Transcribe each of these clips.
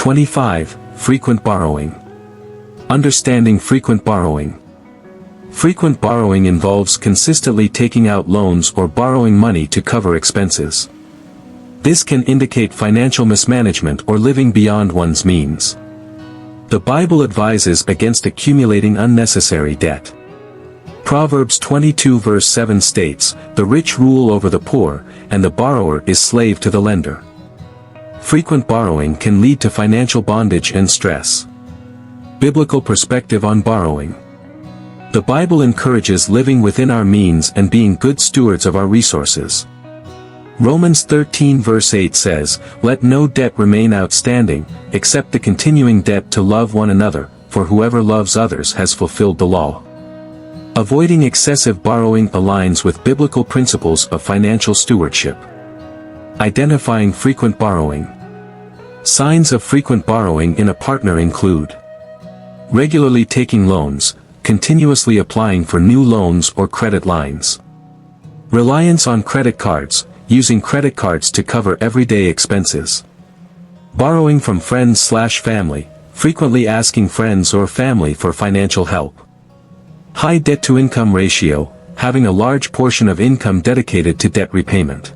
25. Frequent borrowing. Understanding frequent borrowing. Frequent borrowing involves consistently taking out loans or borrowing money to cover expenses. This can indicate financial mismanagement or living beyond one's means. The Bible advises against accumulating unnecessary debt. Proverbs 22 verse 7 states, "The rich rule over the poor, and the borrower is slave to the lender." Frequent borrowing can lead to financial bondage and stress. Biblical perspective on borrowing. The Bible encourages living within our means and being good stewards of our resources. Romans 13 verse 8 says, "Let no debt remain outstanding, except the continuing debt to love one another, for whoever loves others has fulfilled the law." Avoiding excessive borrowing aligns with biblical principles of financial stewardship. Identifying frequent borrowing. Signs of frequent borrowing in a partner include regularly taking loans, continuously applying for new loans or credit lines. Reliance on credit cards, using credit cards to cover everyday expenses. Borrowing from friends/family, frequently asking friends or family for financial help. High debt-to-income ratio, having a large portion of income dedicated to debt repayment.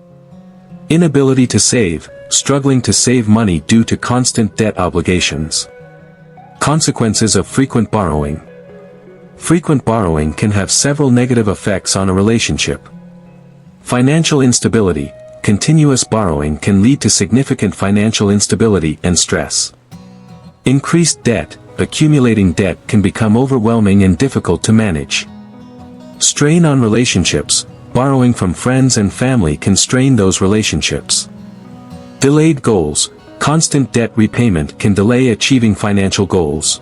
Inability to save, struggling to save money due to constant debt obligations. Consequences of frequent borrowing. Frequent borrowing can have several negative effects on a relationship. Financial instability. Continuous borrowing can lead to significant financial instability and stress. Increased debt. Accumulating debt can become overwhelming and difficult to manage. Strain on relationships. Borrowing from friends and family can strain those relationships. Delayed goals. Constant debt repayment can delay achieving financial goals.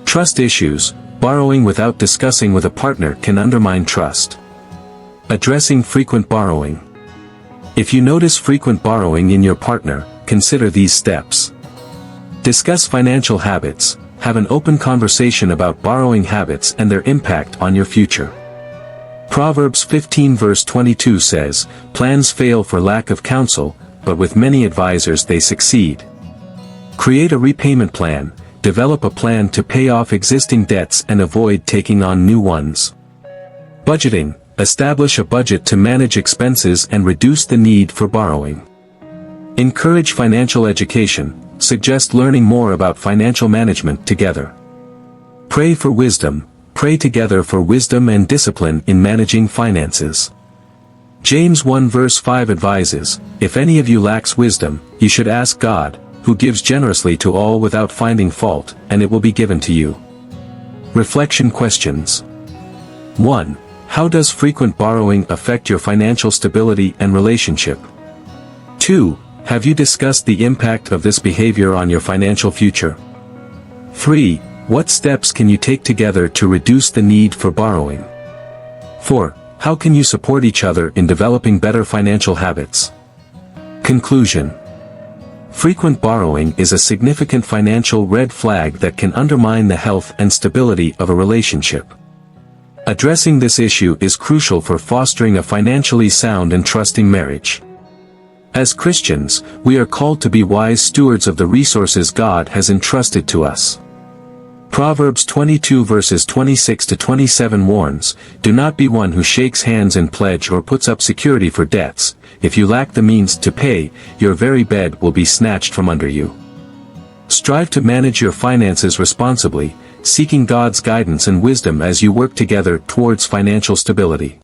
Trust issues. Borrowing without discussing with a partner can undermine trust. Addressing frequent borrowing. If you notice frequent borrowing in your partner, consider these steps. Discuss financial habits. Have an open conversation about borrowing habits and their impact on your future. Proverbs 15 verse 22 says, "Plans fail for lack of counsel, but with many advisors they succeed." Create a repayment plan. Develop a plan to pay off existing debts and avoid taking on new ones. Budgeting. Establish a budget to manage expenses and reduce the need for borrowing. Encourage financial education. Suggest learning more about financial management together. Pray for wisdom. Pray together for wisdom and discipline in managing finances. James 1 verse 5 advises, "If any of you lacks wisdom, you should ask God, who gives generously to all without finding fault, and it will be given to you." Reflection questions. 1. How does frequent borrowing affect your financial stability and relationship? 2. Have you discussed the impact of this behavior on your financial future? 3. What steps can you take together to reduce the need for borrowing? 4. How can you support each other in developing better financial habits? Conclusion. Frequent borrowing is a significant financial red flag that can undermine the health and stability of a relationship. Addressing this issue is crucial for fostering a financially sound and trusting marriage. As Christians, we are called to be wise stewards of the resources God has entrusted to us. Proverbs 22 verses 26 to 27 warns, "Do not be one who shakes hands in pledge or puts up security for debts. If you lack the means to pay, your very bed will be snatched from under you." Strive to manage your finances responsibly, seeking God's guidance and wisdom as you work together towards financial stability.